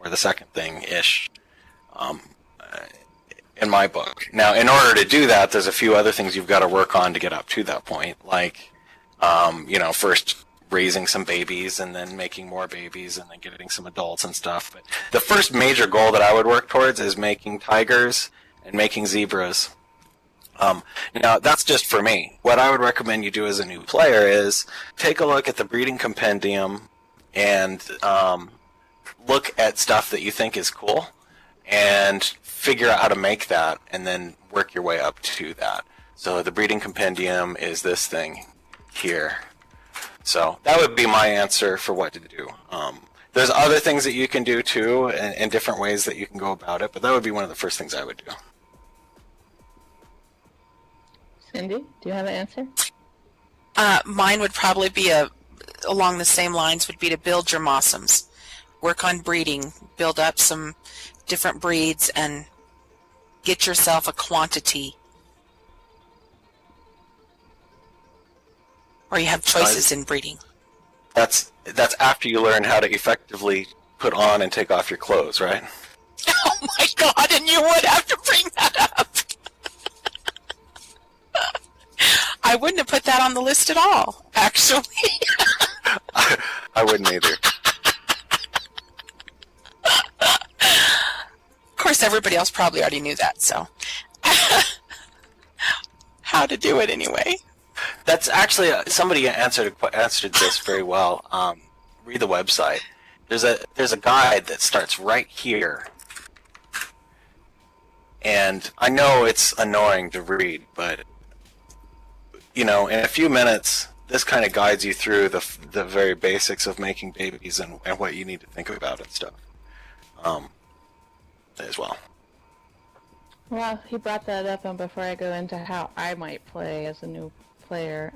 the second thing-ish in my book. Now, in order to do that, there's a few other things you've got to work on to get up to that point, like, first raising some babies and then making more babies and then getting some adults and stuff. But the first major goal that I would work towards is making tigers and making zebras. Now, that's just for me. What I would recommend you do as a new player is take a look at the breeding compendium and look at stuff that you think is cool and figure out how to make that and then work your way up to that. So the breeding compendium is this thing here. So that would be my answer for what to do. There's other things that you can do too, and different ways that you can go about it, but that would be one of the first things I would do. Cyndi, do you have an answer? Mine would probably be along the same lines, would be to build your Mossms. Work on breeding, build up some different breeds, and get yourself a quantity. Or you have choices in breeding. That's after you learn how to effectively put on and take off your clothes, right? Oh my God, and you would have to bring that up. I wouldn't have put that on the list at all, actually. I wouldn't either. Of course, everybody else probably already knew that, so. How to do it anyway. That's actually, somebody answered this very well. Read the website. There's a guide that starts right here. And I know it's annoying to read, but in a few minutes, this kind of guides you through the very basics of making babies and what you need to think about and stuff as well. Well, he brought that up, and before I go into how I might play as a new player,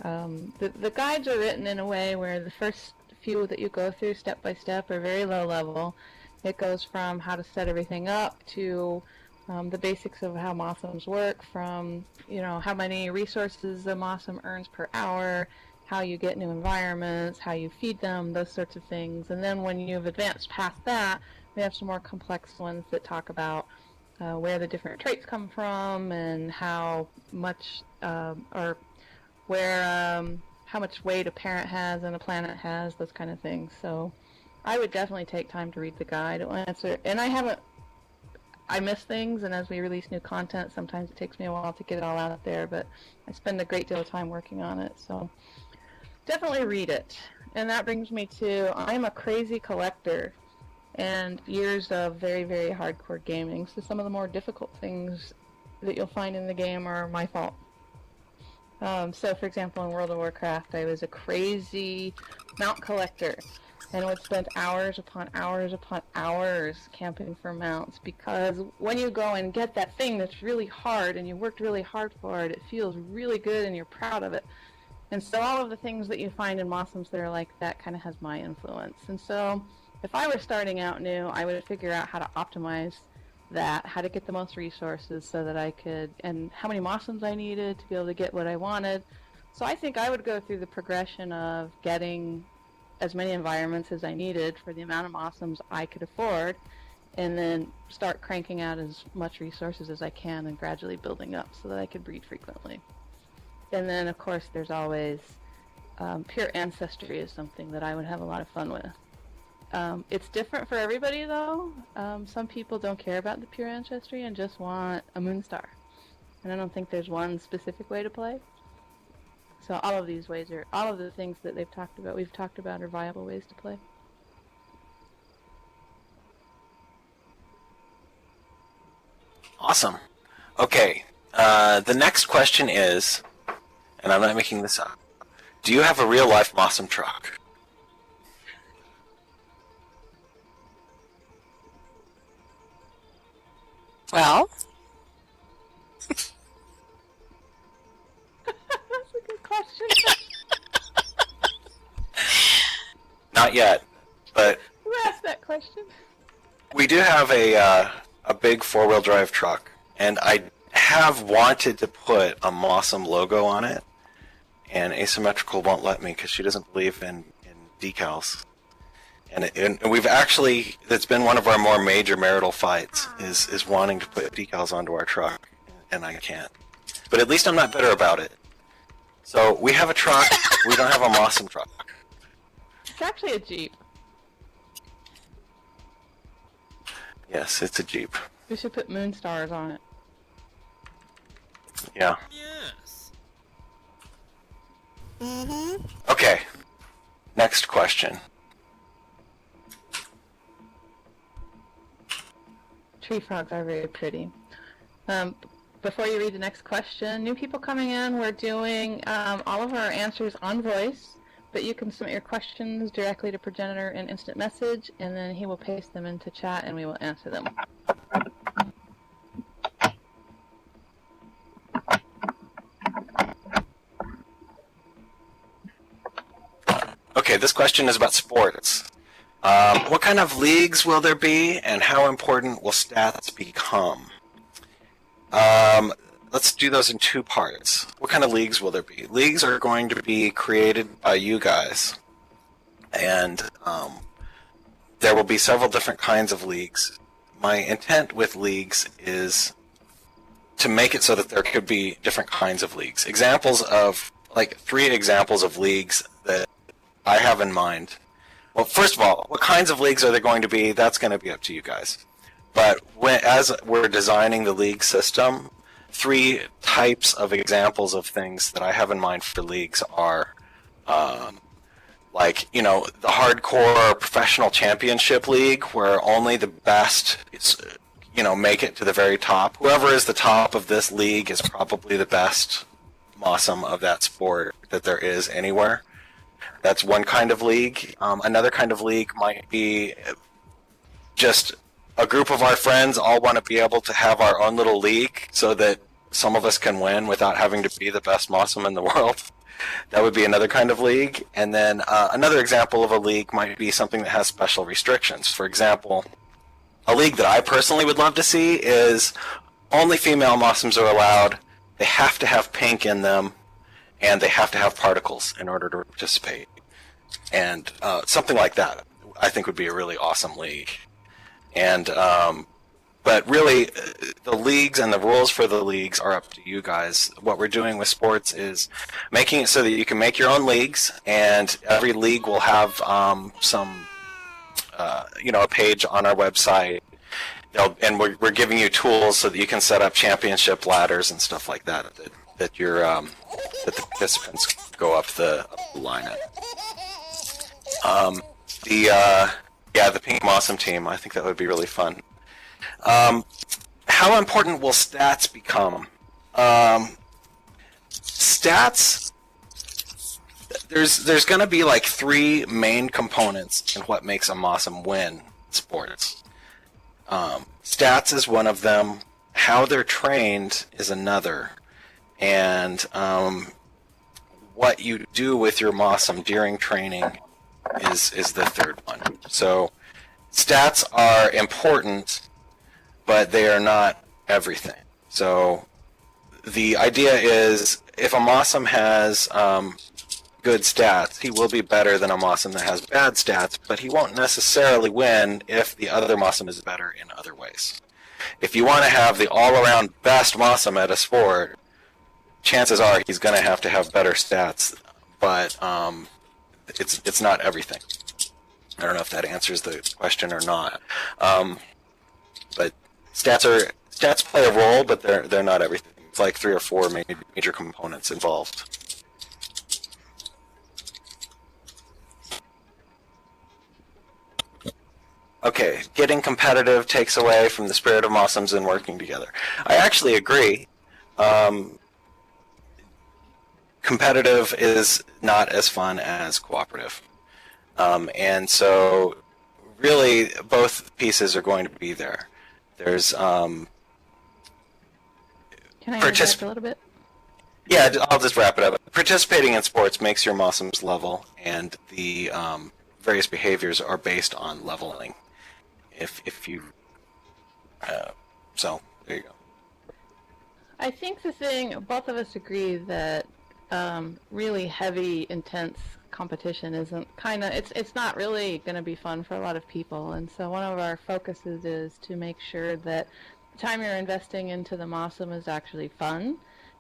the guides are written in a way where the first few that you go through step by step are very low level. It goes from how to set everything up to the basics of how Mossms work, from how many resources a Mossm earns per hour, how you get new environments, how you feed them, those sorts of things. And then when you've advanced past that, we have some more complex ones that talk about where the different traits come from and how much how much weight a parent has and a planet has, those kind of things. So I would definitely take time to read the guide. It will answer, and I miss things, and as we release new content, sometimes it takes me a while to get it all out there, but I spend a great deal of time working on it, so definitely read it. And that brings me to, I'm a crazy collector, and years of very, very hardcore gaming, so some of the more difficult things that you'll find in the game are my fault. So, for example, in World of Warcraft, I was a crazy mount collector, and would spend hours upon hours upon hours camping for mounts, because when you go and get that thing that's really hard and you worked really hard for it, it feels really good and you're proud of it. And so all of the things that you find in Mossms that are like that kind of has my influence. And so if I were starting out new, I would figure out how to optimize that, how to get the most resources so that I could, and how many Mossms I needed to be able to get what I wanted. So I think I would go through the progression of getting as many environments as I needed for the amount of Mossms I could afford, and then start cranking out as much resources as I can and gradually building up so that I could breed frequently. And then, of course, there's always pure ancestry is something that I would have a lot of fun with. It's different for everybody, though. Some people don't care about the pure ancestry and just want a Moonstar. And I don't think there's one specific way to play. So all of these ways are, all of the things that we've talked about are viable ways to play. Awesome. Okay, the next question is, and I'm not making this up, do you have a real-life Mossm truck? Well, That's a good question. Not yet, but Who asked that question? we do have a big four-wheel drive truck, and I have wanted to put a Mossm logo on it, and Asymmetrical won't let me because she doesn't believe in decals. And we've actually, that's been one of our more major marital fights, is wanting to put decals onto our truck, and I can't. But at least I'm not bitter about it. So we have a truck, we don't have a Mossm truck. It's actually a Jeep. Yes, it's a Jeep. We should put Moonstars on it. Yeah. Yes. Okay. Next question. Tree frogs are very pretty. Before you read the next question, new people coming in, we're doing all of our answers on voice, but you can submit your questions directly to Progenitor in instant message, and then he will paste them into chat and we will answer them. Okay, this question is about sports. What kind of leagues will there be, and how important will stats become? Let's do those in two parts. What kind of leagues will there be? Leagues are going to be created by you guys, and there will be several different kinds of leagues. My intent with leagues is to make it so that there could be different kinds of leagues. Examples of, like, 3 examples of leagues that I have in mind. Well, first of all, what kinds of leagues are there going to be? That's going to be up to you guys. But as we're designing the league system, 3 types of examples of things that I have in mind for leagues are, like, the hardcore professional championship league where only the best, make it to the very top. Whoever is the top of this league is probably the best Mossm of that sport that there is anywhere. That's one kind of league. Another kind of league might be just a group of our friends all want to be able to have our own little league so that some of us can win without having to be the best Mossm in the world. That would be another kind of league. And then another example of a league might be something that has special restrictions. For example, a league that I personally would love to see is only female Mossms are allowed. They have to have pink in them, and they have to have particles in order to participate. And something like that, I think, would be a really awesome league. And but really, the leagues and the rules for the leagues are up to you guys. What we're doing with sports is making it so that you can make your own leagues, and every league will have a page on our website. And we're giving you tools so that you can set up championship ladders and stuff like that that the participants go up the line at. The Pink Mossm team, I think that would be really fun. How important will stats become? Stats, there's going to be like 3 main components in what makes a Mossm win sports. Stats is one of them. How they're trained is another. And what you do with your Mossm during training is the third one. So stats are important, but they are not everything. So the idea is if a Mossm has good stats, he will be better than a Mossm that has bad stats, but he won't necessarily win if the other Mossm is better in other ways. If you want to have the all-around best Mossm at a sport, chances are he's going to have better stats, but it's not everything. I don't know if that answers the question or not. But stats play a role, but they're not everything. It's like 3 or 4 major components involved. Okay, getting competitive takes away from the spirit of Mossms and working together. I actually agree. Competitive is not as fun as cooperative. And so really both pieces are going to be there. There's Can I interject a little bit? Yeah, I'll just wrap it up. Participating in sports makes your Mossms level, and the various behaviors are based on leveling. If you so there you go. I think both of us agree that really heavy, intense competition isn't it's not really going to be fun for a lot of people. And so one of our focuses is to make sure that the time you're investing into the Mossm is actually fun.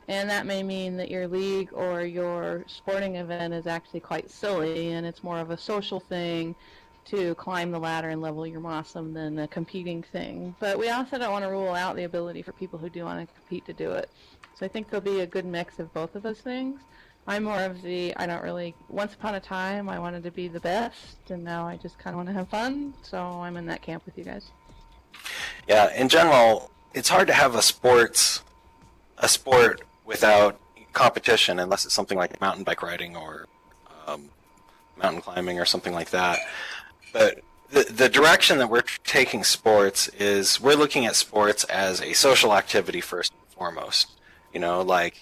And that may mean that your league or your sporting event is actually quite silly, and it's more of a social thing to climb the ladder and level your Mossm than a competing thing. But we also don't want to rule out the ability for people who do want to compete to do it. So I think there'll be a good mix of both of those things. I'm more of the, I don't really, once upon a time I wanted to be the best, and now I just kind of want to have fun, so I'm in that camp with you guys. Yeah, in general, it's hard to have a sport without competition, unless it's something like mountain bike riding or mountain climbing or something like that. But the direction that we're taking sports is we're looking at sports as a social activity first and foremost. You know, like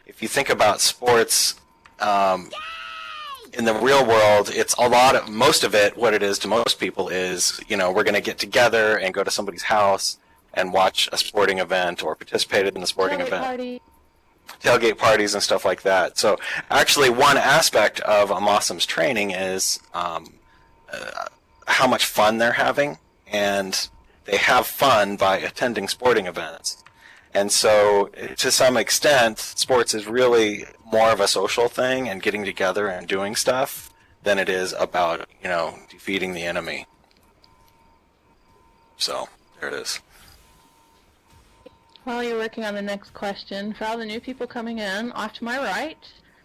if you think about sports in the real world, it's most of it, what it is to most people is, you know, we're going to get together and go to somebody's house and watch a sporting event or participate in the sporting event. Tailgate parties and stuff like that. So actually one aspect of a Mossms training is how much fun they're having, and they have fun by attending sporting events. And so to some extent, sports is really more of a social thing and getting together and doing stuff than it is about, you know, defeating the enemy. So there it is. While you're working on the next question, for all the new people coming in, off to my right,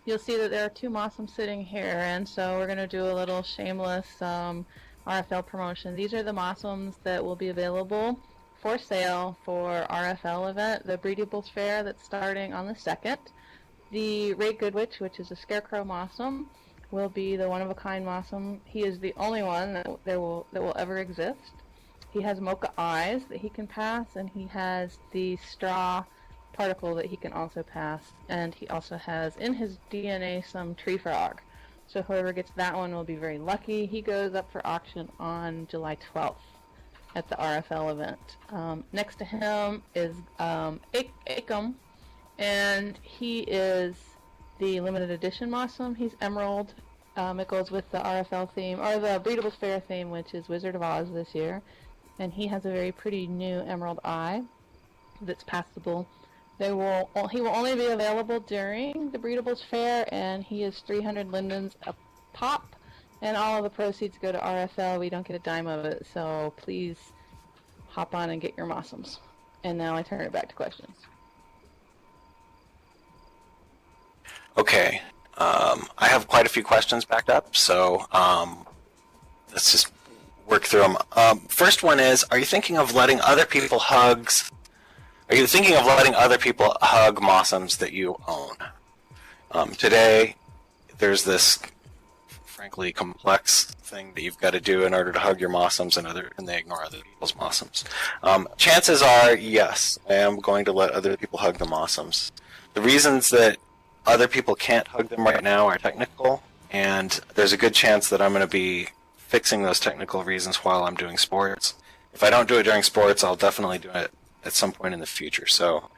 you'll see that there are two Mossms sitting here, and so we're going to do a little shameless RFL promotion. These are the Mossms that will be available for sale for RFL event, the Breedables Fair that's starting on the 2nd. The Ray Goodwitch, which is a Scarecrow Mossm, will be the one-of-a-kind Mossm. He is the only one that will ever exist. He has mocha eyes that he can pass, and he has the straw particle that he can also pass, and he also has in his DNA some tree frog. So whoever gets that one will be very lucky. He goes up for auction on July 12th at the RFL event. Next to him is Acom, and he is the limited edition Mossm. He's Emerald. It goes with the RFL theme, or the Breedables Fair theme, which is Wizard of Oz this year. And he has a very pretty new emerald eye that's passable. He will only be available during the Breedables Fair, and he is 300 lindens a pop, and all of the proceeds go to RFL. We don't get a dime of it, so please hop on and get your Mossms. And now I turn it back to questions. Okay, I have quite a few questions backed up, so let's just work through them. First one is, are you thinking of letting other people hug Mossms that you own? Today, there's this frankly complex thing that you've got to do in order to hug your Mossms, and they ignore other people's Mossms. Chances are, yes, I am going to let other people hug the Mossms. The reasons that other people can't hug them right now are technical, and there's a good chance that I'm going to be fixing those technical reasons while I'm doing sports. If I don't do it during sports, I'll definitely do it at some point in the future. So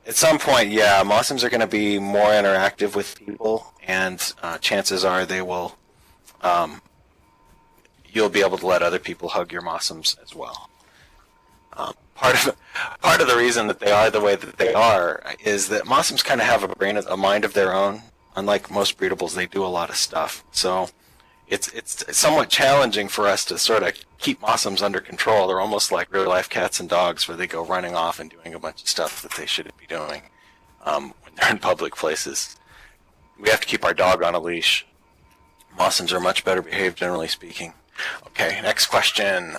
at some point, yeah, Mossms are going to be more interactive with people, and chances are they will. You'll be able to let other people hug your Mossms as well. Part of the reason that they are the way that they are is that Mossms kind of have a mind of their own. Unlike most breedables, they do a lot of stuff. So it's somewhat challenging for us to sort of keep Mossms under control. They're almost like real life cats and dogs, where they go running off and doing a bunch of stuff that they shouldn't be doing when they're in public places. We have to keep our dog on a leash. Mossms are much better behaved, generally speaking. Okay, next question.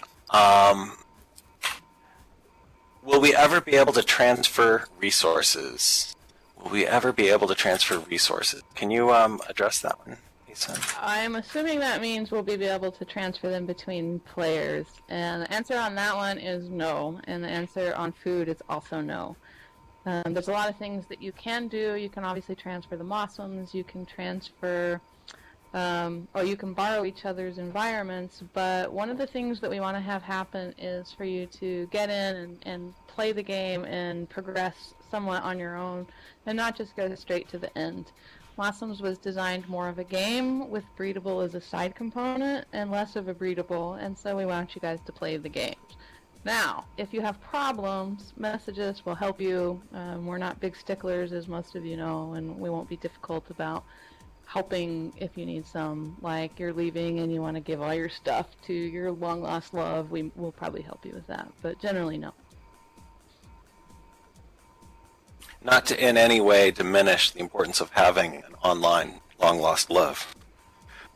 Will we ever be able to transfer resources? Will we ever be able to transfer resources? Can you address that one, Lisa? I'm assuming that means we'll be able to transfer them between players. And the answer on that one is no. And the answer on food is also no. There's a lot of things that you can do. You can obviously transfer the Mossms. You can transfer, or you can borrow each other's environments. But one of the things that we want to have happen is for you to get in and play the game and progress somewhat on your own, and not just go straight to the end. Mossms was designed more of a game with breedable as a side component and less of a breedable, and so we want you guys to play the games. Now, if you have problems, message us, we'll help you. We're not big sticklers, as most of you know, and we won't be difficult about helping if you need some. Like you're leaving and you want to give all your stuff to your long-lost love, we'll probably help you with that, but generally no. Not to in any way diminish the importance of having an online long-lost love.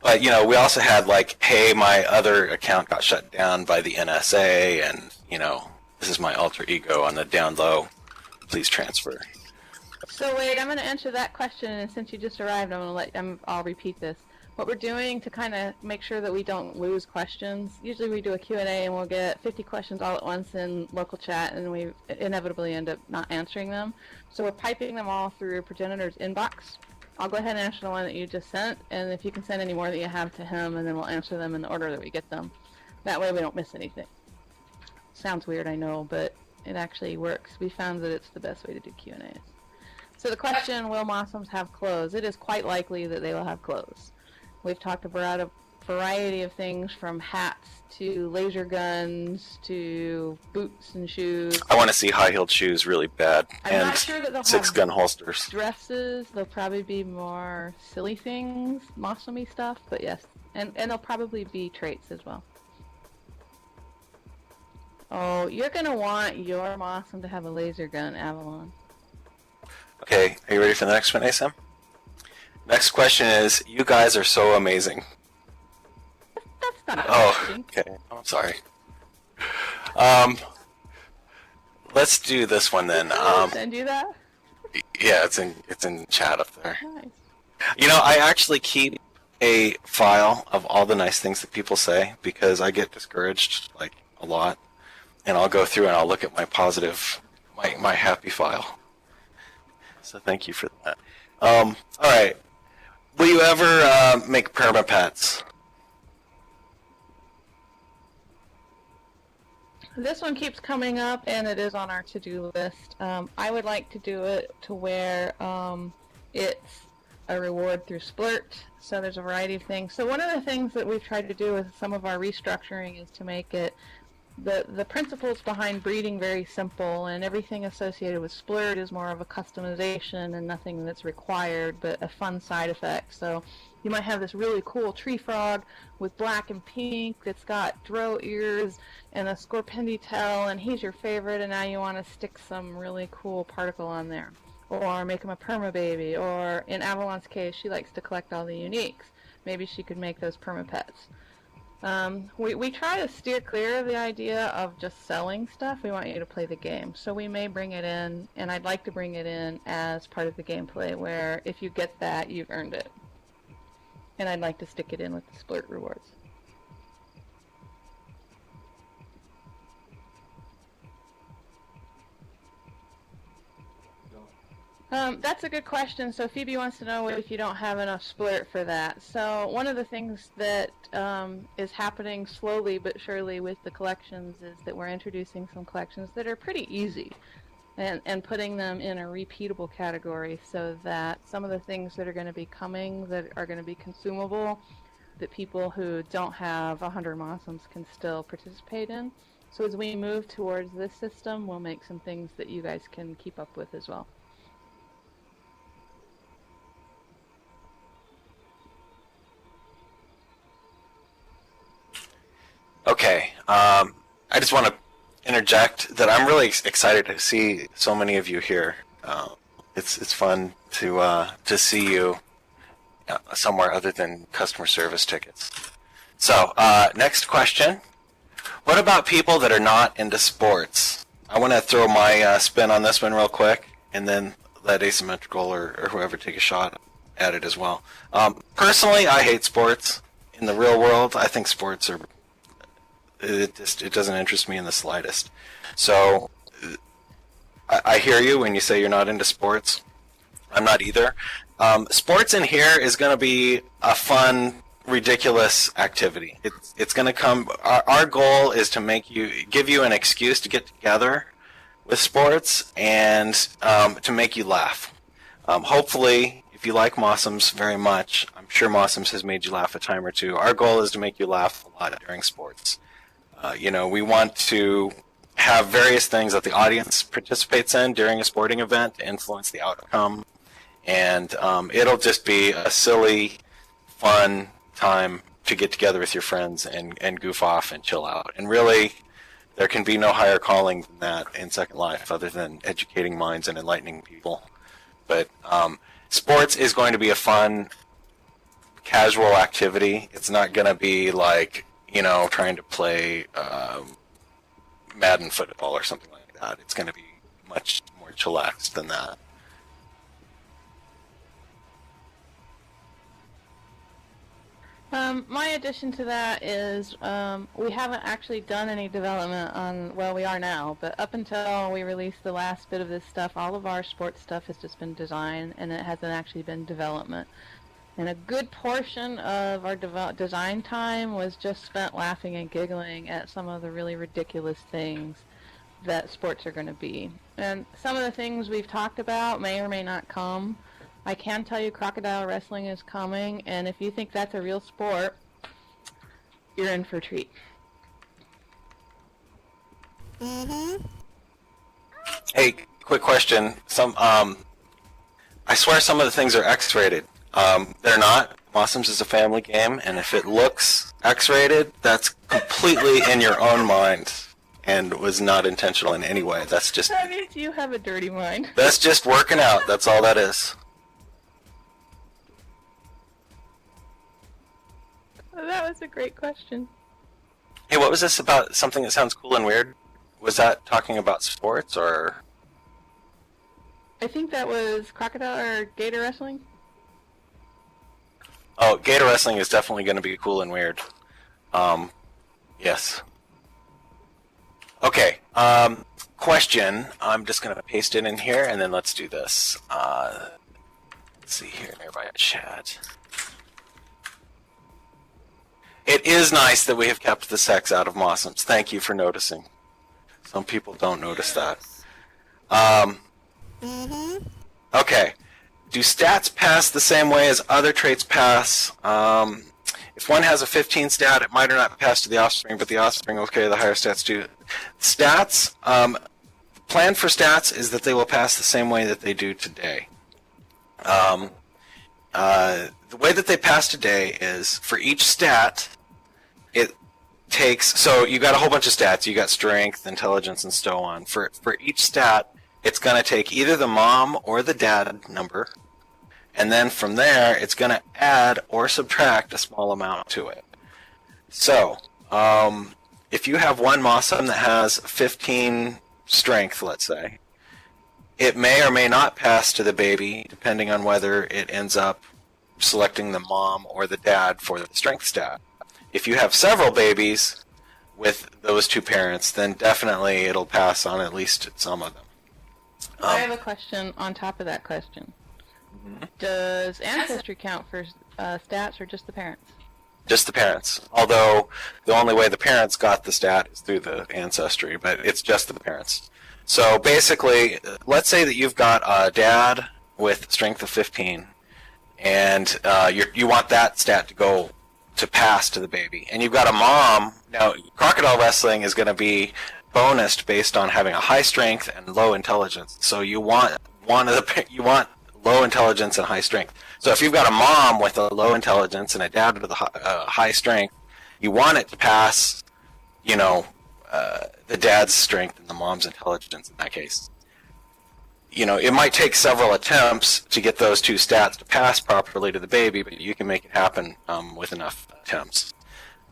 But, you know, we also had like, hey, my other account got shut down by the NSA, and, you know, this is my alter ego on the down low. Please transfer. So wait, I'm going to answer that question, and since you just arrived, I'll repeat this. What we're doing to kind of make sure that we don't lose questions, usually we do a Q&A and we'll get 50 questions all at once in local chat, and we inevitably end up not answering them. So we're piping them all through Progenitor's inbox. I'll go ahead and answer the one that you just sent, and if you can send any more that you have to him, and then we'll answer them in the order that we get them. That way we don't miss anything. Sounds weird, I know, but it actually works. We found that it's the best way to do Q&As. So the question, will Mossms have clothes? It is quite likely that they will have clothes. We've talked about a variety of things, from hats to laser guns to boots and shoes. I want to see high-heeled shoes really bad, I'm and not sure that they'll six-gun holsters. Dresses, they'll probably be more silly things, Mossmy stuff, but yes. And they'll probably be traits as well. Oh, you're going to want your Mossm to have a laser gun, Avalon. Okay, are you ready for the next one, Asym? Next question is, you guys are so amazing. That's not a question. Okay, I'm sorry. Let's do this one then. Send you that? Yeah, it's in chat up there. Nice. You know, I actually keep a file of all the nice things that people say, because I get discouraged like a lot, and I'll go through and I'll look at my positive, my happy file. So thank you for that. All right. Will you ever make permapets? This one keeps coming up, and it is on our to-do list. I would like to do it to where it's a reward through splurt, so there's a variety of things. So one of the things that we've tried to do with some of our restructuring is to make it the principles behind breeding very simple, and everything associated with splurt is more of a customization and nothing that's required, but a fun side effect. So you might have this really cool tree frog with black and pink that's got drow ears and a scorpiondi tail, and he's your favorite, and now you want to stick some really cool particle on there. Or make him a perma baby, or in Avalon's case, she likes to collect all the uniques. Maybe she could make those permapets. We try to steer clear of the idea of just selling stuff. We want you to play the game. So we may bring it in, and I'd like to bring it in as part of the gameplay, where if you get that, you've earned it. And I'd like to stick it in with the splurt rewards. That's a good question. So Phoebe wants to know if you don't have enough splurt for that. So one of the things that is happening slowly but surely with the collections is that we're introducing some collections that are pretty easy, and putting them in a repeatable category, so that some of the things that are going to be coming that are going to be consumable, that people who don't have 100 Mossms can still participate in. So as we move towards this system, we'll make some things that you guys can keep up with as well. Okay, I just want to interject that I'm really excited to see so many of you here. It's fun to see you somewhere other than customer service tickets. So, next question. What about people that are not into sports? I want to throw my spin on this one real quick, and then let Asymmetrical or whoever take a shot at it as well. Personally, I hate sports. In the real world, I think sports are... It doesn't interest me in the slightest. So I hear you when you say you're not into sports. I'm not either. Sports in here is going to be a fun, ridiculous activity. It's going to come. Our goal is to give you an excuse to get together with sports and to make you laugh. Hopefully, if you like Mossms very much, I'm sure Mossms has made you laugh a time or two. Our goal is to make you laugh a lot during sports. We want to have various things that the audience participates in during a sporting event to influence the outcome. And it'll just be a silly, fun time to get together with your friends and goof off and chill out. And really, there can be no higher calling than that in Second Life other than educating minds and enlightening people. But sports is going to be a fun, casual activity. It's not going to be like, trying to play Madden football or something like that. It's going to be much more chillaxed than that. My addition to that is we haven't actually done any development on, well, we are now, but up until we released the last bit of this stuff, all of our sports stuff has just been design, and it hasn't actually been development. And a good portion of our design time was just spent laughing and giggling at some of the really ridiculous things that sports are going to be. And some of the things we've talked about may or may not come. I can tell you crocodile wrestling is coming, and if you think that's a real sport, you're in for a treat. Mm-hmm. Hey, quick question. I swear some of the things are X-rated. They're not. Mossms is a family game, and if it looks X-rated, that's completely in your own mind and was not intentional in any way. That's just... That means you have a dirty mind. That's just working out. That's all that is. That was a great question. Hey, what was this about? Something that sounds cool and weird? Was that talking about sports, or...? I think that was crocodile or gator wrestling. Oh, gator wrestling is definitely going to be cool and weird. Yes. Okay, question. I'm just going to paste it in here, and then let's do this. Let's see here, nearby chat. It is nice that we have kept the sex out of Mossms. Thank you for noticing. Some people don't notice that. Mm-hmm. Okay. Do stats pass the same way as other traits pass? If one has a 15 stat, it might or not pass to the offspring, but the offspring, okay, the higher stats do. Stats, plan for stats is that they will pass the same way that they do today. The way that they pass today is for each stat, it takes, so you got a whole bunch of stats. You got strength, intelligence, and so on. For each stat, it's going to take either the mom or the dad number, and then from there, it's going to add or subtract a small amount to it. So, if you have one Mossm that has 15 strength, let's say, it may or may not pass to the baby, depending on whether it ends up selecting the mom or the dad for the strength stat. If you have several babies with those two parents, then definitely it'll pass on at least some of them. I have a question on top of that question. Mm-hmm. Does ancestry count for stats or just the parents? Just the parents. Although the only way the parents got the stat is through the ancestry, but it's just the parents. So basically, let's say that you've got a dad with strength of 15, and you want that stat to pass to the baby. And you've got a mom. Now, crocodile wrestling is going to be bonused based on having a high strength and low intelligence. So you want low intelligence and high strength. So if you've got a mom with a low intelligence and a dad with a high strength, you want it to pass, the dad's strength and the mom's intelligence in that case. It might take several attempts to get those two stats to pass properly to the baby, but you can make it happen with enough attempts.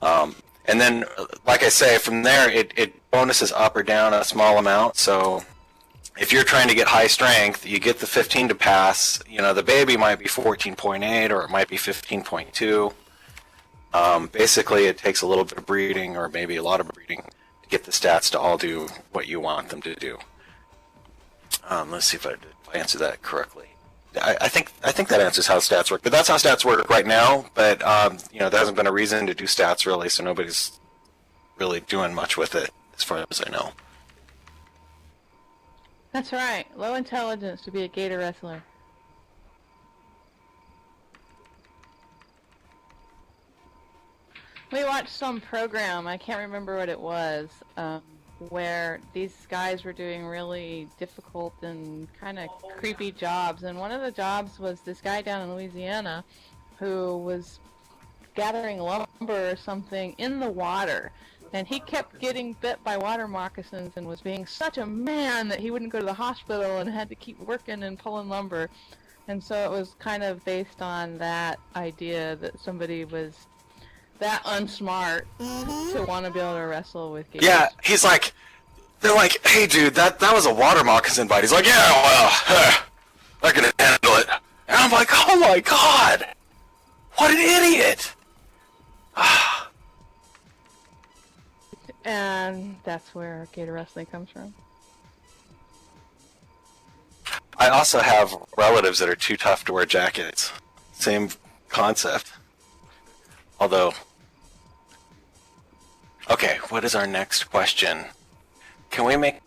And then, like I say, from there, it bonuses up or down a small amount. So if you're trying to get high strength, you get the 15 to pass. The baby might be 14.8 or it might be 15.2. Basically, it takes a little bit of breeding or maybe a lot of breeding to get the stats to all do what you want them to do. Let's see if I answered that correctly. I think that answers how stats work. But that's how stats work right now. But there hasn't been a reason to do stats really, so nobody's really doing much with it, as far as I know. That's right. Low intelligence to be a gator wrestler. We watched some program, I can't remember what it was, where these guys were doing really difficult and kind of creepy jobs. And one of the jobs was this guy down in Louisiana who was gathering lumber or something in the water. And he kept getting bit by water moccasins and was being such a man that he wouldn't go to the hospital and had to keep working and pulling lumber. And so it was kind of based on that idea that somebody was that unsmart to want to be able to wrestle with gators. Yeah, they're like, hey dude, that was a water moccasin bite. He's like, yeah, well, I can handle it. And I'm like, oh my god, what an idiot. And that's where gator wrestling comes from. I also have relatives that are too tough to wear jackets. Same concept. Although, okay, what is our next question? Can we make...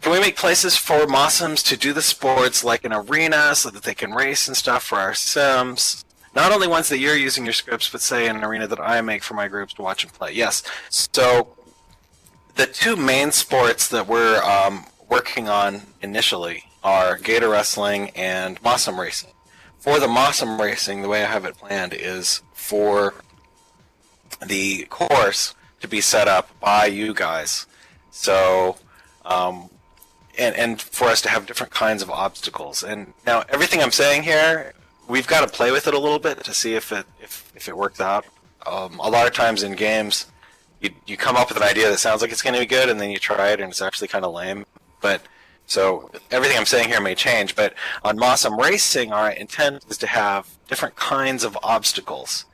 Can we make places for Mossms to do the sports like an arena so that they can race and stuff for our Sims? Not only ones that you're using your scripts, but say an arena that I make for my groups to watch and play. Yes. So the two main sports that we're working on initially are gator wrestling and Mossm racing. For the Mossm racing, the way I have it planned is for the course to be set up by you guys. So, and for us to have different kinds of obstacles. And now everything I'm saying here, we've got to play with it a little bit to see if it works out. A lot of times in games, you come up with an idea that sounds like it's going to be good, and then you try it, and it's actually kind of lame. But so everything I'm saying here may change. But on Mossm Racing, our intent is to have different kinds of obstacles.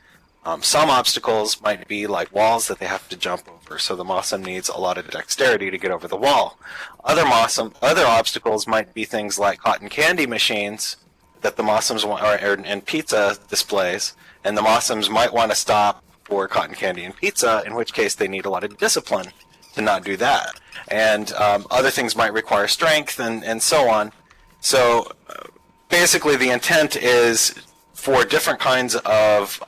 Some obstacles might be like walls that they have to jump over, so the Mossm needs a lot of dexterity to get over the wall. Other obstacles might be things like cotton candy machines that the Mossms want, and pizza displays, and the Mossms might want to stop for cotton candy and pizza, in which case they need a lot of discipline to not do that. And other things might require strength and so on. So basically the intent is for different kinds of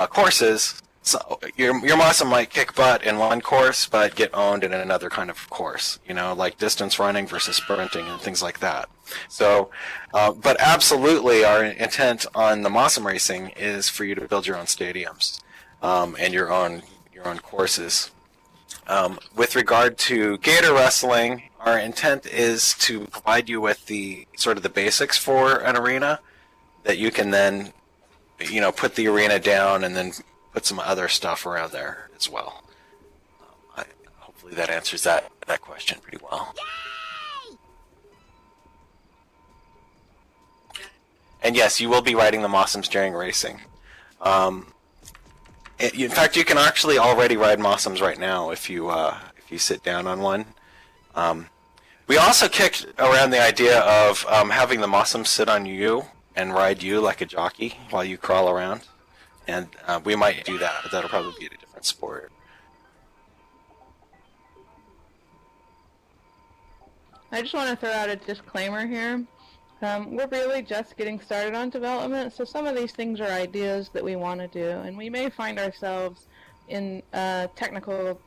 courses. So your Mossm might kick butt in one course, but get owned in another kind of course, like distance running versus sprinting and things like that. So, but absolutely our intent on the Mossm Racing is for you to build your own stadiums and your own courses. With regard to gator wrestling, our intent is to provide you with the sort of the basics for an arena that you can then, put the arena down and then put some other stuff around there as well. Hopefully that answers that question pretty well. Yay! And yes, you will be riding the Mossms during racing. In fact, you can actually already ride Mossms right now if you sit down on one. We also kicked around the idea of having the Mossms sit on you and ride you like a jockey while you crawl around. And we might do that, but that'll probably be a different sport. I just want to throw out a disclaimer here. We're really just getting started on development, so some of these things are ideas that we want to do, and we may find ourselves in a technical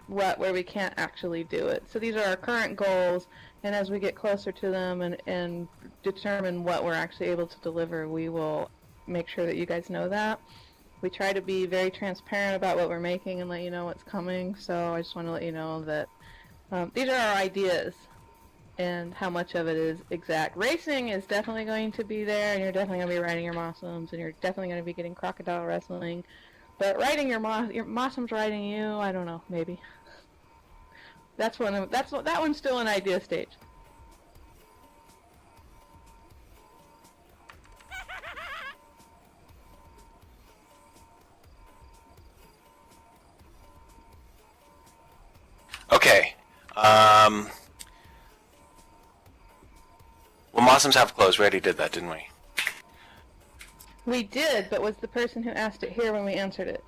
rut where we can't actually do it. So these are our current goals, and as we get closer to them and determine what we're actually able to deliver, we will make sure that you guys know that. We try to be very transparent about what we're making and let you know what's coming, so I just want to let you know that these are our ideas. And how much of it is exact. Racing is definitely going to be there, and you're definitely going to be riding your Mossms, and you're definitely going to be getting crocodile wrestling. But riding your Mossms riding you, I don't know, maybe. That one's still an idea stage. Okay. Well, Mossms have clothes. We already did that, didn't we? We did, but was the person who asked it here when we answered it?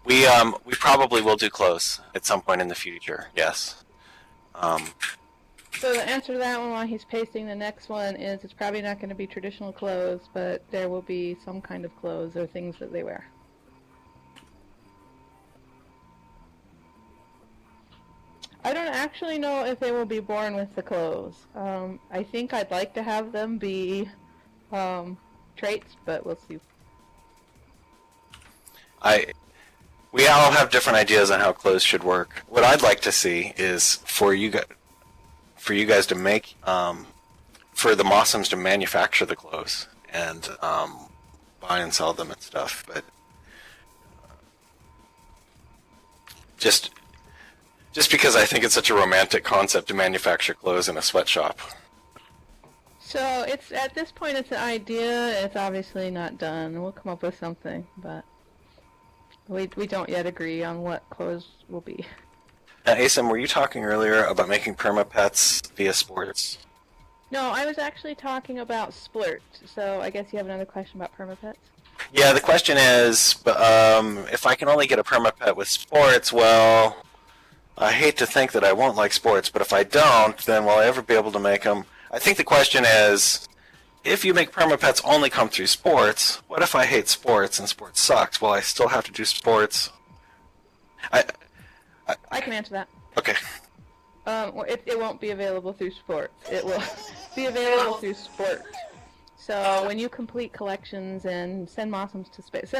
We probably will do clothes at some point in the future. Yes. So the answer to that one while he's pasting the next one is it's probably not going to be traditional clothes, but there will be some kind of clothes or things that they wear. I don't actually know if they will be born with the clothes. I think I'd like to have them be traits, but we'll see. We all have different ideas on how clothes should work. What I'd like to see is for you guys to make, for the Mossms to manufacture the clothes and buy and sell them and stuff. But just because I think it's such a romantic concept to manufacture clothes in a sweatshop. So it's at this point it's an idea. It's obviously not done. We'll come up with something, but we don't yet agree on what clothes will be. Now, Asym, were you talking earlier about making perma-pets via sports? No, I was actually talking about splurt. So I guess you have another question about permapets? Yeah, the question is, if I can only get a perma-pet with sports, well, I hate to think that I won't like sports, but if I don't, then will I ever be able to make them? I think the question is, if you make perma-pets only come through sports, what if I hate sports and sports sucks? Will I still have to do sports? I can answer that. Okay. It won't be available through sports. It will be available through sport. So when you complete collections and send Mossms to space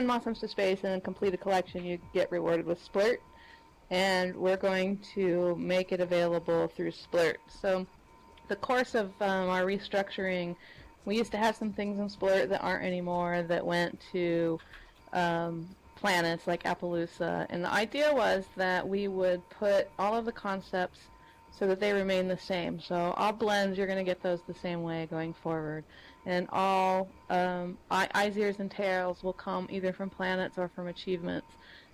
and then complete a collection, you get rewarded with splurt. And we're going to make it available through splurt. So the course of our restructuring, we used to have some things in splurt that aren't anymore that went to planets like Appaloosa. And the idea was that we would put all of the concepts so that they remain the same. So all blends, you're going to get those the same way going forward. And all eyes, ears, and tails will come either from planets or from achievements.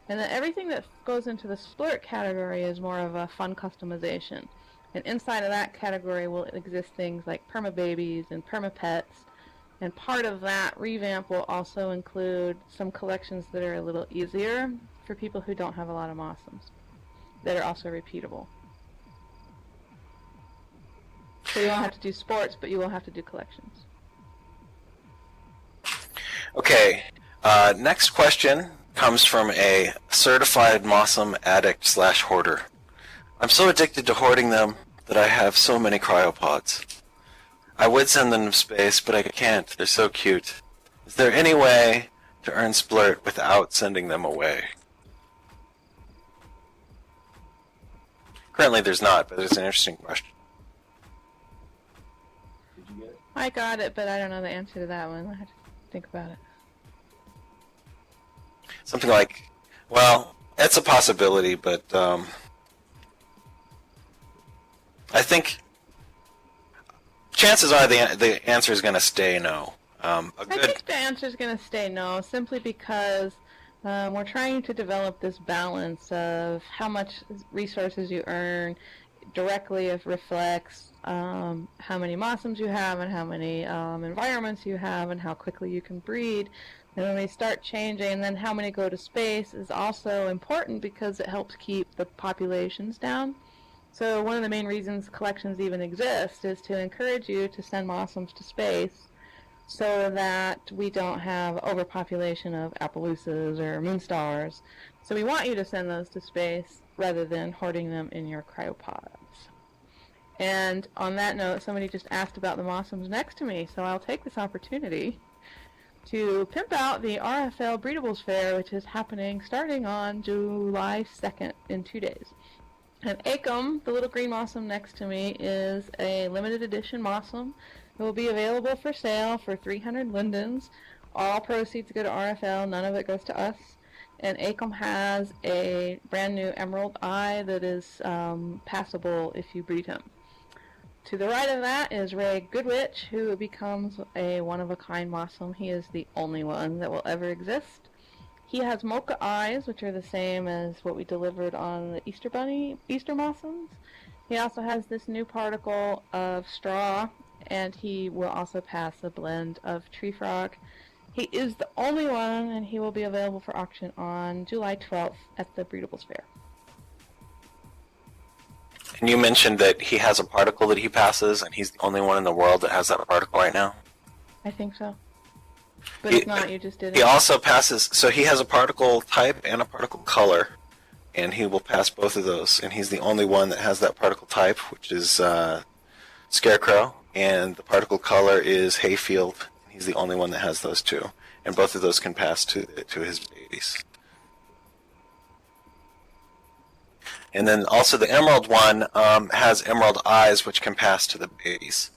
And then everything that goes into the splurt category is more of a fun customization. And inside of that category will exist things like perma-babies and perma-pets. And part of that revamp will also include some collections that are a little easier for people who don't have a lot of Mossms, that are also repeatable. So you won't have to do sports, but you will have to do collections. Okay, next question comes from a certified Mossm addict / hoarder. I'm so addicted to hoarding them that I have so many cryopods. I would send them to space, but I can't. They're so cute. Is there any way to earn splurt without sending them away? Currently there's not, but it's an interesting question. Did you get it? I got it, but I don't know the answer to that one. I have to think about it. Something like, well, it's a possibility, but I think chances are the answer is going to stay no. I think the answer is going to stay no, simply because we're trying to develop this balance of how much resources you earn directly reflects how many Mossms you have and how many environments you have and how quickly you can breed. And when we start changing, and then how many go to space is also important because it helps keep the populations down. So one of the main reasons collections even exist is to encourage you to send Mossms to space so that we don't have overpopulation of Appaloosas or Moonstars. So we want you to send those to space rather than hoarding them in your cryopods. And on that note, somebody just asked about the Mossms next to me, so I'll take this opportunity to pimp out the RFL Breedables Fair, which is happening starting on July 2nd in 2 days. And Acom, the little green Mossm next to me, is a limited edition Mossm. It will be available for sale for 300 lindens. All proceeds go to RFL, none of it goes to us. And Acom has a brand new emerald eye that is passable if you breed him. To the right of that is Ray Goodwitch, who becomes a one-of-a-kind Mossm. He is the only one that will ever exist. He has mocha eyes, which are the same as what we delivered on the Easter Mossms. He also has this new particle of straw, and he will also pass a blend of tree frog. He is the only one, and he will be available for auction on July 12th at the Breedables Fair. And you mentioned that he has a particle that he passes, and he's the only one in the world that has that particle right now? I think so. But if not, you just did it. He also passes, so he has a particle type and a particle color, and he will pass both of those. And he's the only one that has that particle type, which is Scarecrow, and the particle color is Hayfield. He's the only one that has those two, and both of those can pass to his babies. And then also the Emerald one has Emerald Eyes, which can pass to the babies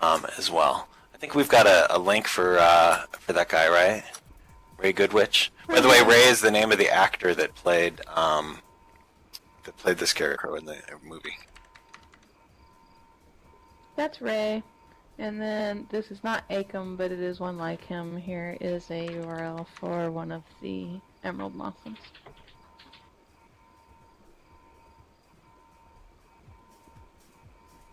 as well. I think we've got a link for that guy, right? Ray Goodwitch. By the way, Ray is the name of the actor that played the Scarecrow in the movie. That's Ray. And then this is not Acom, but it is one like him. Here is a URL for one of the Emerald Mossms.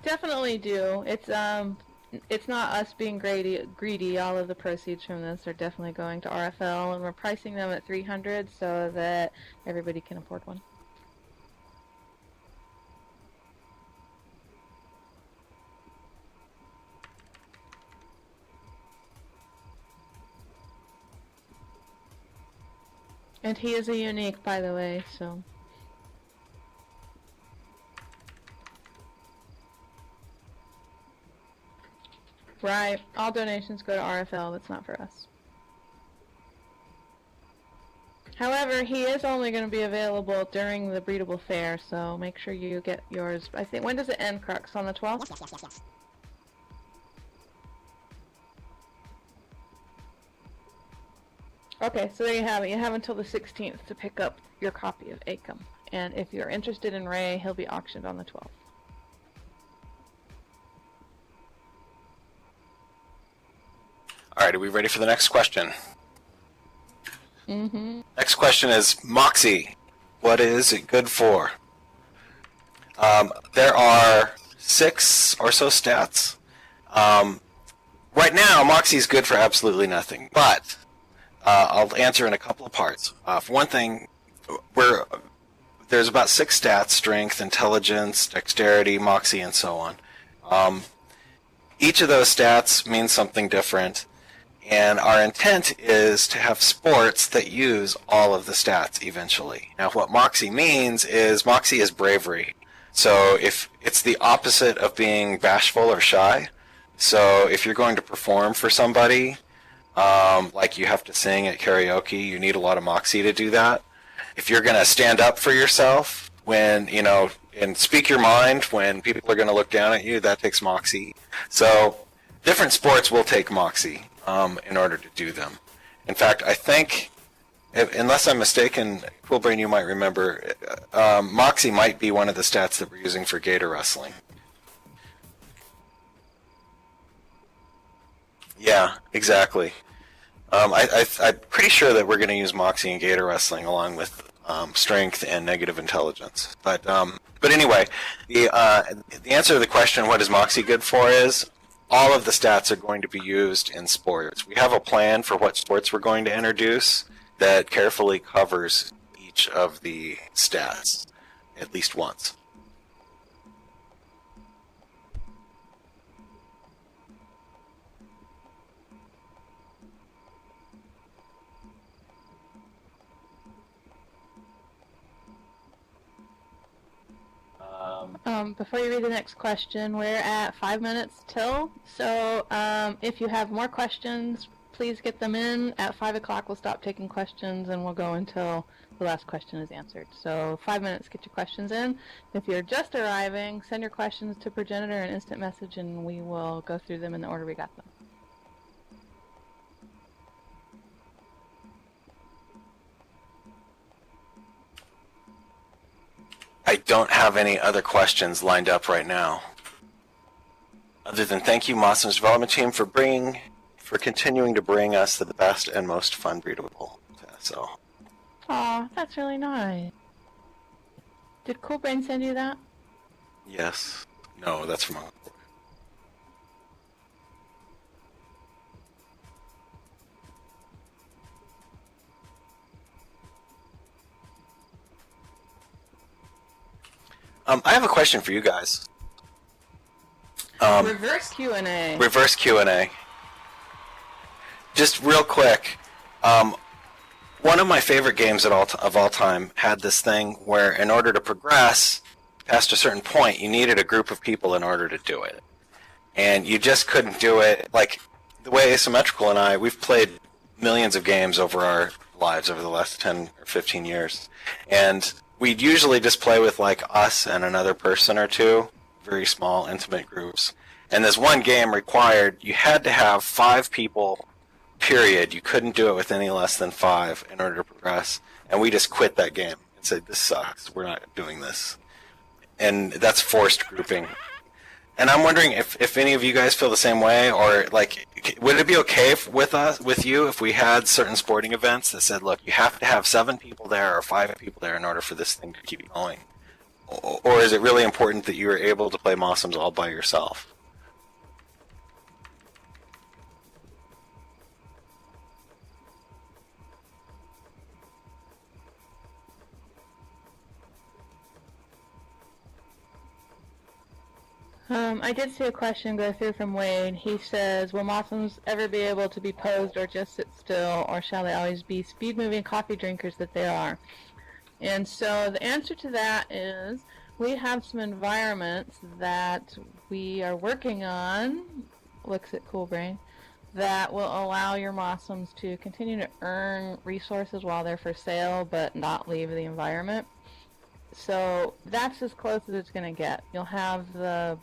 Definitely do. It's not us being greedy. All of the proceeds from this are definitely going to RFL, and we're pricing them at $300 so that everybody can afford one. And he is a unique, by the way, so. Right. All donations go to RFL. That's not for us. However, he is only going to be available during the breedable fair, so make sure you get yours. I think, when does it end, Crux? On the 12th? Yes. Okay, so there you have it. You have until the 16th to pick up your copy of Acom. And if you're interested in Ray, he'll be auctioned on the 12th. All right, are we ready for the next question? Mm-hmm. Next question is, Moxie, what is it good for? There are 6 or so stats. Right now, Moxie is good for absolutely nothing, but I'll answer in a couple of parts. For one thing, there's about 6 stats: strength, intelligence, dexterity, Moxie, and so on. Each of those stats means something different, and our intent is to have sports that use all of the stats eventually. Now, what Moxie means is Moxie is bravery. So if it's the opposite of being bashful or shy, so if you're going to perform for somebody, like you have to sing at karaoke, you need a lot of Moxie to do that. If you're going to stand up for yourself when, and speak your mind when people are going to look down at you, that takes Moxie. So different sports will take Moxie in order to do them. In fact, I think, unless I'm mistaken, Coolbrain, you might remember, Moxie might be one of the stats that we're using for gator wrestling. Yeah, exactly. I'm pretty sure that we're going to use Moxie in gator wrestling along with strength and negative intelligence. But anyway, the answer to the question, what is Moxie good for, is all of the stats are going to be used in sports. We have a plan for what sports we're going to introduce that carefully covers each of the stats at least once. Before you read the next question, we're at 5 minutes till. So if you have more questions, please get them in. At 5 o'clock, we'll stop taking questions, and we'll go until the last question is answered. So 5 minutes, get your questions in. If you're just arriving, send your questions to Progenitor and instant message, and we will go through them in the order we got them. I don't have any other questions lined up right now. Other than thank you, Mossms development team, for continuing to bring us the best and most fun breedable. So. Aw, that's really nice. Did Coolbrain send you that? Yes. No, that's from. I have a question for you guys. Reverse Q&A. Reverse Q&A. Just real quick, one of my favorite games of all time had this thing where in order to progress past a certain point, you needed a group of people in order to do it. And you just couldn't do it, like, the way Asymmetrical and I, we've played millions of games over our lives over the last 10 or 15 years. And we'd usually just play with, like, us and another person or two, very small, intimate groups. And this one game required, you had to have 5 people, period. You couldn't do it with any less than 5 in order to progress. And we just quit that game and said, this sucks, we're not doing this. And that's forced grouping. And I'm wondering if any of you guys feel the same way, or like, would it be okay with you if we had certain sporting events that said, look, you have to have 7 people there or 5 people there in order for this thing to keep going? Or is it really important that you are able to play Mossms all by yourself? I did see a question go through from Wade. He says, will Mossms ever be able to be posed or just sit still, or shall they always be speed-moving coffee drinkers that they are? And so the answer to that is we have some environments that we are working on, looks at Coolbrain, that will allow your Mossms to continue to earn resources while they're for sale but not leave the environment. So that's as close as it's going to get. You'll have the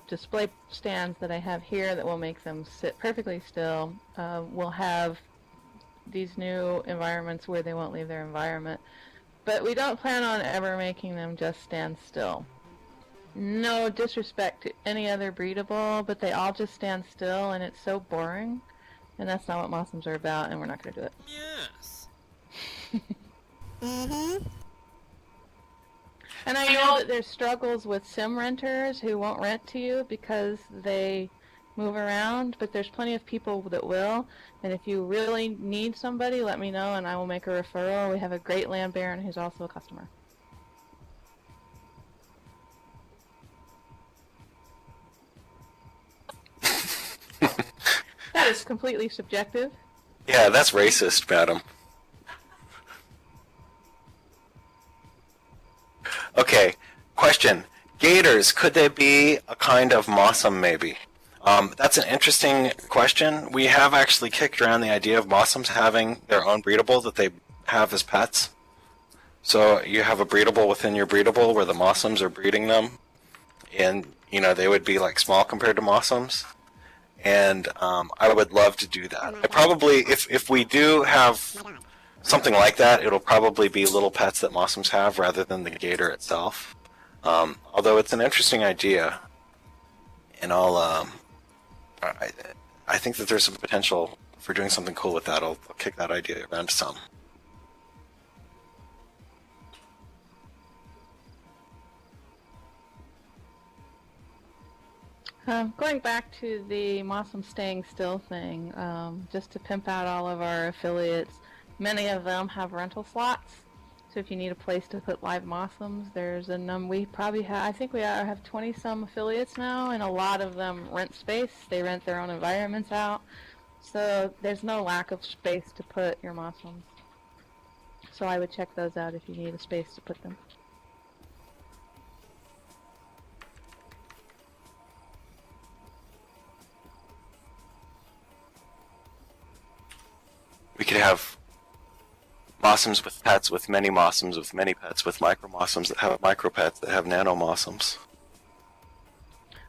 display stands that I have here that will make them sit perfectly still. We'll have these new environments where they won't leave their environment. But we don't plan on ever making them just stand still. No disrespect to any other breedable, but they all just stand still, and it's so boring. And that's not what Mossms are about, and we're not going to do it. Yes. Mm-hmm. And I know that there's struggles with sim renters who won't rent to you because they move around, but there's plenty of people that will. And if you really need somebody, let me know and I will make a referral. We have a great land baron who's also a customer. That is completely subjective. Yeah, that's racist, madam. Okay, question. Gators, could they be a kind of Mossm, maybe? That's an interesting question. We have actually kicked around the idea of Mossms having their own breedable that they have as pets. So you have a breedable within your breedable where the Mossms are breeding them. And, you know, they would be like small compared to Mossms. And I would love to do that. I probably, if we do have something like that, it'll probably be little pets that Mossms have rather than the gator itself. Although it's an interesting idea, and I think that there's some potential for doing something cool with that. I'll kick that idea around some. Going back to the Mossm staying still thing, just to pimp out all of our affiliates, many of them have rental slots. So if you need a place to put live Mossms, there's a we probably have, I think we have 20 some affiliates now, and a lot of them rent space. They rent their own environments out. So there's no lack of space to put your Mossms. So I would check those out if you need a space to put them. We could have Mossms with pets, with many Mossms, with many pets, with micro Mossms that have micro pets that have nano Mossms.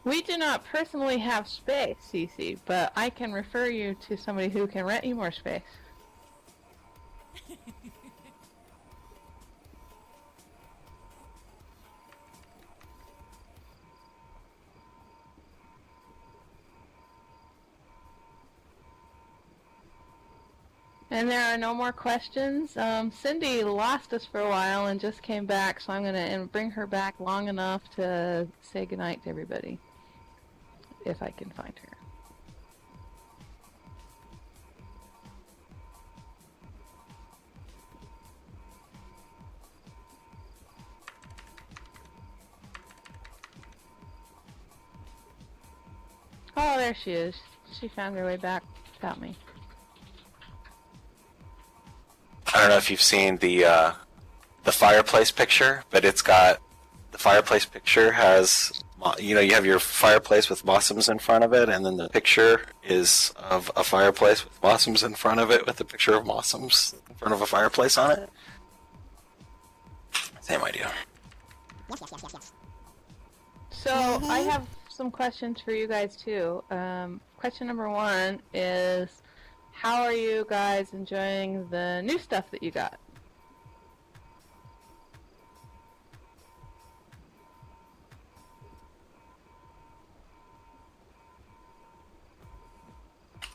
We do not personally have space, Cece, but I can refer you to somebody who can rent you more space. And there are no more questions. Cyndi lost us for a while and just came back, so I'm going to bring her back long enough to say goodnight to everybody, if I can find her. Oh, there she is. She found her way back without me. I don't know if you've seen the fireplace picture, but it's got the fireplace picture has, you have your fireplace with Mossms in front of it, and then the picture is of a fireplace with Mossms in front of it with a picture of Mossms in front of a fireplace on it. Same idea. So I have some questions for you guys too. Question number 1 is, how are you guys enjoying the new stuff that you got?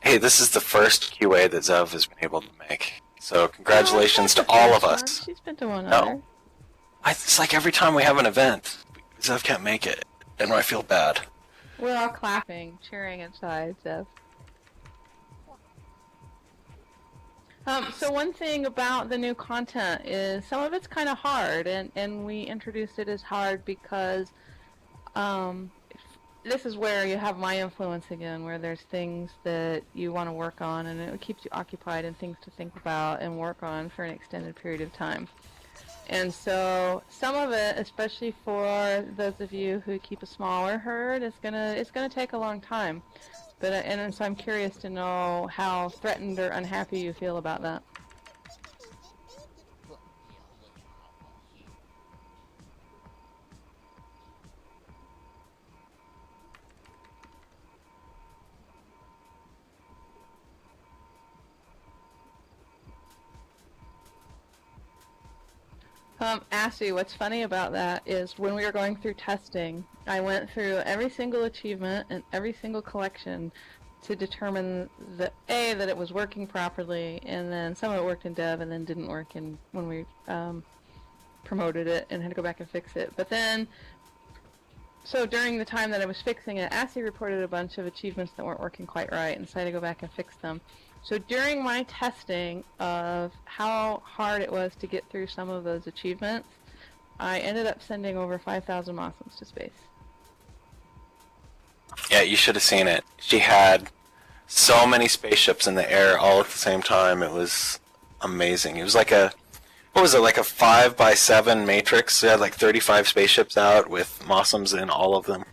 Hey, this is the first QA that Zev has been able to make. So congratulations to all of us. She's been to one No. other. It's like every time we have an event, Zev can't make it, and I feel bad. We're all clapping, cheering inside, Zev. So one thing about the new content is some of it's kind of hard, and we introduced it as hard because this is where you have my influence again, where there's things that you want to work on, and it keeps you occupied and things to think about and work on for an extended period of time. And so some of it, especially for those of you who keep a smaller herd, it's gonna take a long time. But and so I'm curious to know how threatened or unhappy you feel about that. Ashley, what's funny about that is when we were going through testing, I went through every single achievement and every single collection to determine that that it was working properly, and then some of it worked in dev and then didn't work when we promoted it and had to go back and fix it. But then, so during the time that I was fixing it, Ashley reported a bunch of achievements that weren't working quite right, and so I had to go back and fix them. So during my testing of how hard it was to get through some of those achievements, I ended up sending over 5,000 Mossms to space. Yeah, you should have seen it. She had so many spaceships in the air all at the same time. It was amazing. It was like a 5x7 matrix. They had like 35 spaceships out with Mossms in all of them.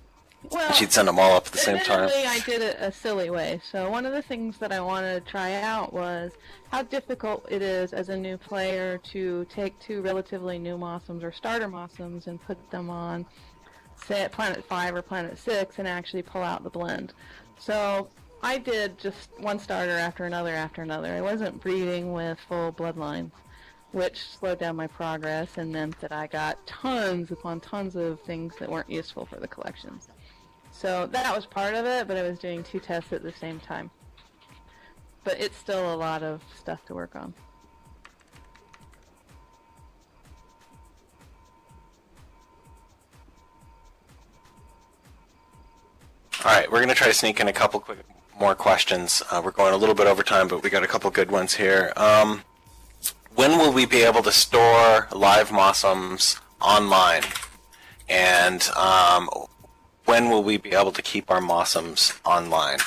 Well, and she'd send them all up at the same time. Admittedly, I did it a silly way. So one of the things that I wanted to try out was how difficult it is as a new player to take 2 relatively new Mossms or starter Mossms and put them on, say, at Planet 5 or Planet 6 and actually pull out the blend. So I did just one starter after another after another. I wasn't breeding with full bloodlines, which slowed down my progress and meant that I got tons upon tons of things that weren't useful for the collections. So that was part of it, but I was doing 2 tests at the same time. But it's still a lot of stuff to work on. Alright, we're going to try to sneak in a couple quick more questions. We're going a little bit over time, but we got a couple good ones here. When will we be able to store live Mossms online? And when will we be able to keep our Mossms online?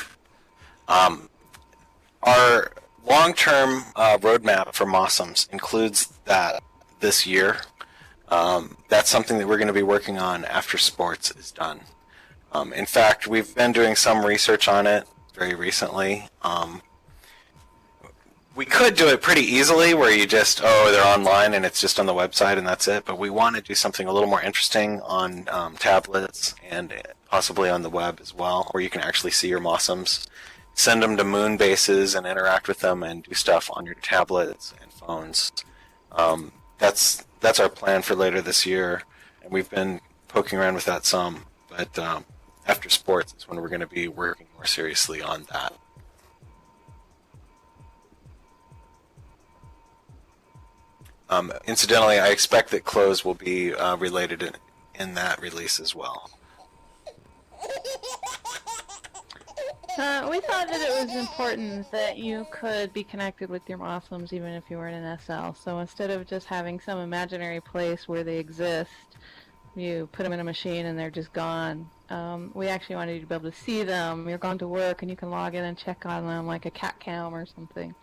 Our long-term roadmap for Mossms includes that this year. That's something that we're going to be working on after sports is done. In fact, we've been doing some research on it very recently. We could do it pretty easily where you just, they're online and it's just on the website and that's it, but we want to do something a little more interesting on tablets and possibly on the web as well, where you can actually see your Mossms, send them to moon bases and interact with them and do stuff on your tablets and phones. That's our plan for later this year, and we've been poking around with that some, but after sports is when we're going to be working more seriously on that. Incidentally, I expect that clothes will be related in that release as well. We thought that it was important that you could be connected with your Mossms even if you weren't in SL. So instead of just having some imaginary place where they exist, you put them in a machine and they're just gone. We actually wanted you to be able to see them. You're going to work and you can log in and check on them like a cat cam or something.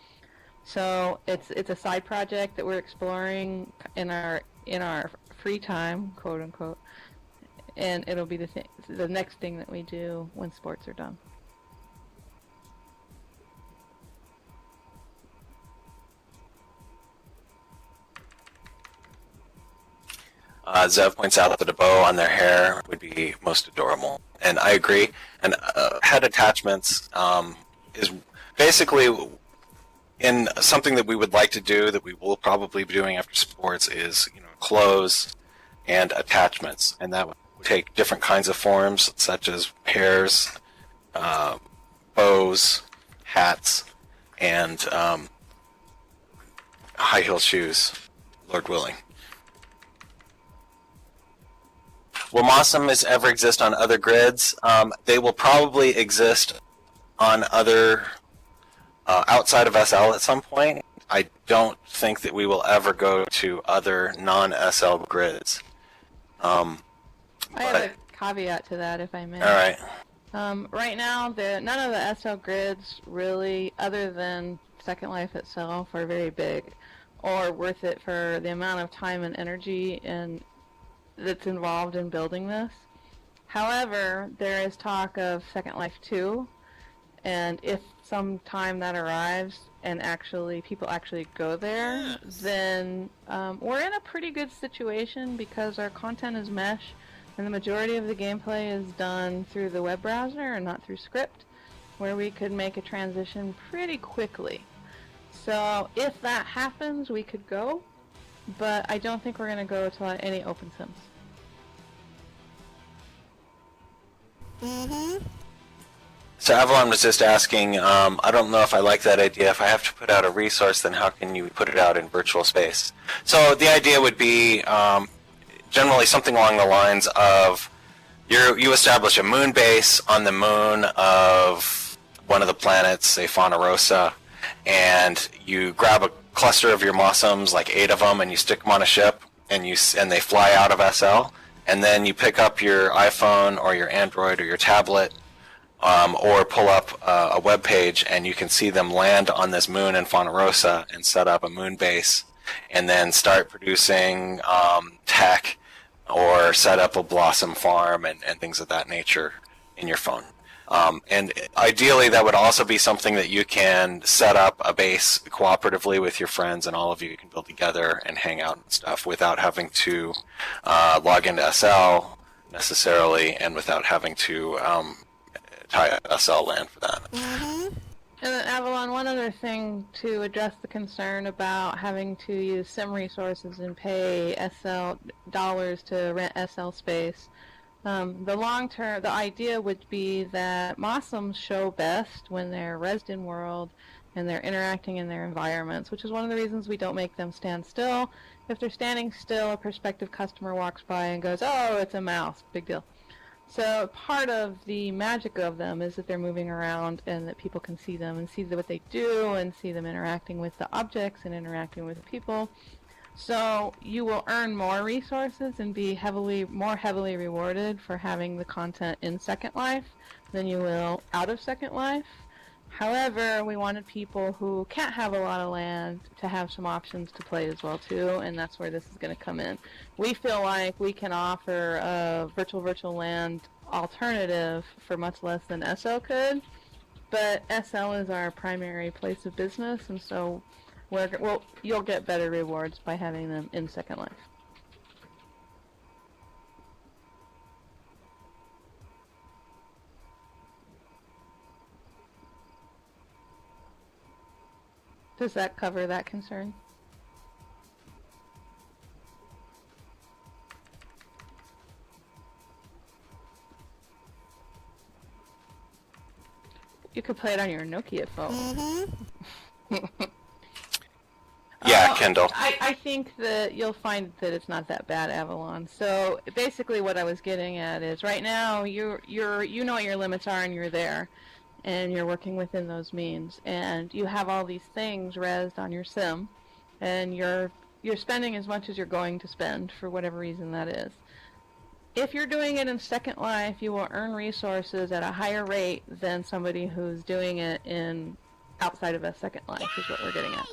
So it's a side project that we're exploring in our free time, quote unquote, and it'll be the next thing that we do when sports are done. Zev points out that a bow on their hair would be most adorable, and I agree. And head attachments is basically in something that we would like to do that we will probably be doing after sports is clothes and attachments, and that would take different kinds of forms such as hairs, bows, hats, and high heel shoes, Lord willing. Will Mossms ever exist on other grids? They will probably exist on other outside of SL at some point. I don't think that we will ever go to other non-SL grids. I have a caveat to that, if I may. All right. Right now, none of the SL grids really, other than Second Life itself, are very big or worth it for the amount of time and energy that's involved in building this. However, there is talk of Second Life 2, and if sometime that arrives and people actually go there, then we're in a pretty good situation because our content is mesh, and the majority of the gameplay is done through the web browser and not through script, where we could make a transition pretty quickly. So if that happens, we could go, but I don't think we're going to go to any open sims. So Avalon was just asking, I don't know if I like that idea. If I have to put out a resource, then how can you put it out in virtual space? So the idea would be generally something along the lines of you establish a moon base on the moon of one of the planets, say Fauna Rosa, and you grab a cluster of your Mossms, like 8 of them, and you stick them on a ship, and they fly out of SL, and then you pick up your iPhone or your Android or your tablet, or pull up a web page, and you can see them land on this moon in Fauna Rosa and set up a moon base, and then start producing tech or set up a blossom farm and things of that nature in your phone. And ideally, that would also be something that you can set up a base cooperatively with your friends, and all of you can build together and hang out and stuff without having to log into SL necessarily, and without having to tie SL land for that. And then Avalon, one other thing to address the concern about having to use sim resources and pay SL dollars to rent SL space. The idea would be that Mossms show best when they're rezzed in world and they're interacting in their environments, which is one of the reasons we don't make them stand still. If they're standing still, a prospective customer walks by and goes, "Oh, it's a mouse, big deal." So part of the magic of them is that they're moving around and that people can see them and see what they do and see them interacting with the objects and interacting with people. So you will earn more resources and be more heavily rewarded for having the content in Second Life than you will out of Second Life. However, we wanted people who can't have a lot of land to have some options to play as well too, and that's where this is going to come in. We feel like we can offer a virtual land alternative for much less than SL could, but SL is our primary place of business, and so you'll get better rewards by having them in Second Life. Does that cover that concern? You could play it on your Nokia phone. Yeah, Kendall. I think that you'll find that it's not that bad, Avalon. So basically what I was getting at is right now you know what your limits are and you're there. And you're working within those means, and you have all these things rezzed on your sim, and you're spending as much as you're going to spend for whatever reason that is. if you're doing it in Second Life, you will earn resources at a higher rate than somebody who's doing it in outside of a Second Life, is what we're getting at.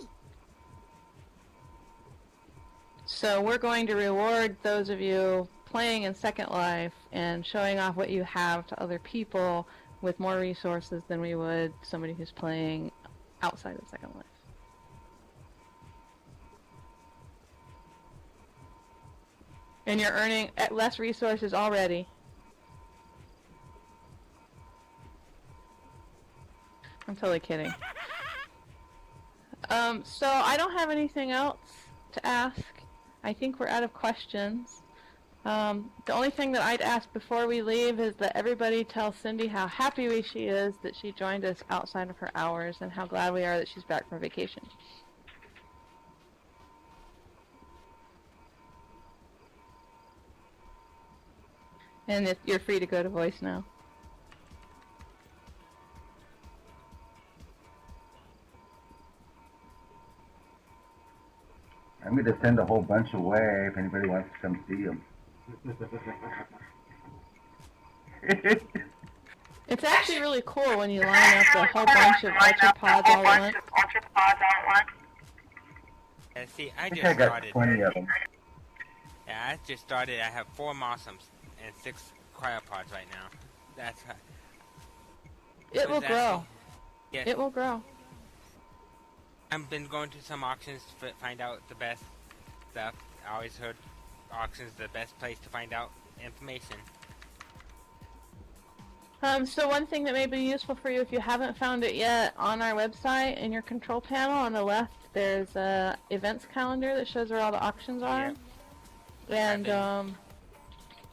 So we're going to reward those of you playing in Second Life and showing off what you have to other people with more resources than we would somebody who's playing outside of Second Life. And you're earning less resources already. I'm totally kidding. So I don't have anything else to ask. I think we're out of questions. The only thing that I'd ask before we leave is that everybody tell Cyndi how happy she is that she joined us outside of her hours and how glad we are that she's back from vacation. And you're free to go to voice now. I'm going to send a whole bunch away if anybody wants to come see them. It's actually really cool when you line up a whole bunch of arthropods all at once. And see, I I think just I got started. 20 of them. Yeah, I just started. I have 4 Mossms and 6 cryopods right now. That's how... It will grow. Yes. It will grow. I've been going to some auctions to find out the best stuff. I always heard auctions the best place to find out information. So one thing that may be useful for you if you haven't found it yet, on our website in your control panel on the left there's a events calendar that shows where all the auctions are. Yep. And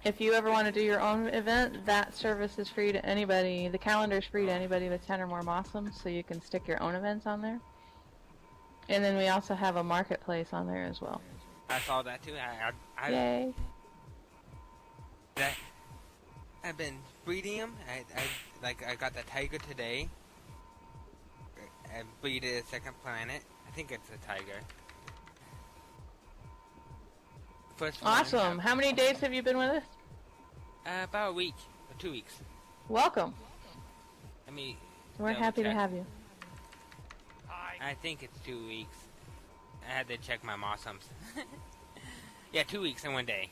if you ever want to do your own event, that service is free to anybody. The calendar is free to anybody with 10 or more Mossms, so you can stick your own events on there. And then we also have a marketplace on there as well. I saw that too. Yay. I've been breeding them. I got the tiger today. I breeded a second planet. I think it's a tiger. First one, Awesome. How many days have you been with us? about a week or 2 weeks. Welcome. I mean, We're happy to have you. I think it's 2 weeks. I had to check my Mossms. Yeah, 2 weeks and 1 day.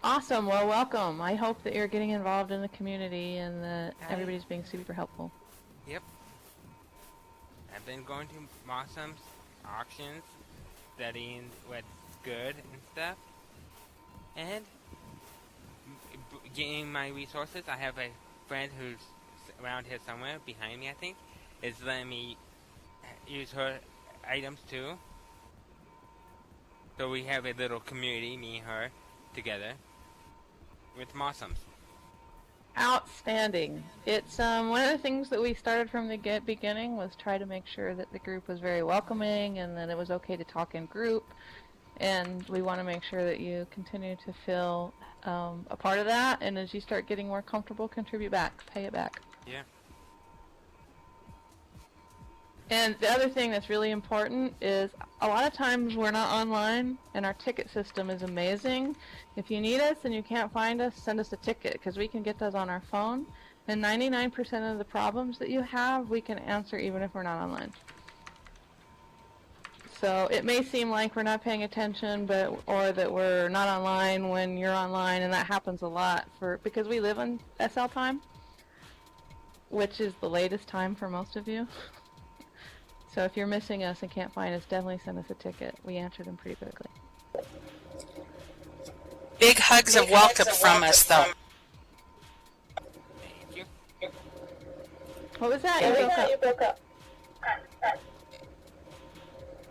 Awesome. Well, welcome. I hope that you're getting involved in the community and that everybody's being super helpful. Yep. I've been going to Mossms, auctions, studying what's good and stuff, and getting my resources. I have a friend who's around here somewhere, behind me I think, is letting me use her items too. So we have a little community, me and her, together, with Mossms. Outstanding. It's one of the things that we started from the beginning was try to make sure that the group was very welcoming and that it was okay to talk in group. And we want to make sure that you continue to feel a part of that. And as you start getting more comfortable, contribute back, pay it back. Yeah. And the other thing that's really important is a lot of times we're not online and our ticket system is amazing. If you need us and you can't find us, send us a ticket because we can get those on our phone. And 99% of the problems that you have, we can answer even if we're not online. So it may seem like we're not paying attention, or that we're not online when you're online, and that happens a lot because we live on SL time, which is the latest time for most of you. So if you're missing us and can't find us, definitely send us a ticket. We answer them pretty quickly. Big hugs of welcome from us, though. Thank you. What was that? You broke up.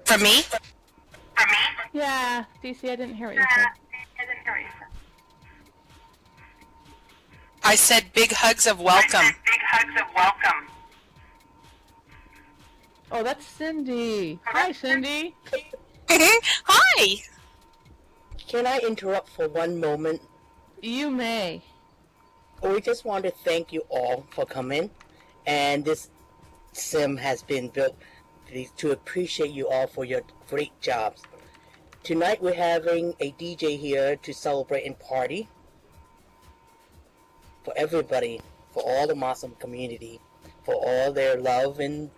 From me? Yeah, DC, I didn't hear what you said. I said big hugs of welcome. Oh, that's Cyndi. Hi, Cyndi. Hi! Can I interrupt for one moment? You may. We just want to thank you all for coming, and this sim has been built to appreciate you all for your great jobs. Tonight we're having a DJ here to celebrate and party, for everybody, for all the Mossm community, for all their love and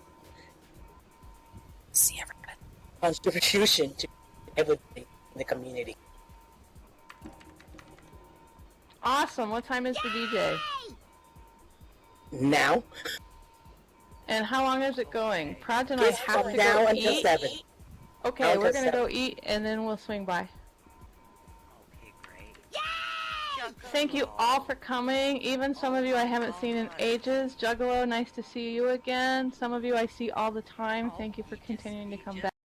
See everybody. contribution to everybody in the community. Awesome. What time is the DJ? Now, And how long is it going? Proj and I it's have from to now go until eat. 7. Okay, Now we're until gonna go 7. eat and then we'll swing by. Okay, great. Thank you all for coming. Even some of you I haven't seen in ages. Juggalo, nice to see you again. Some of you I see all the time. Thank you for continuing to come back.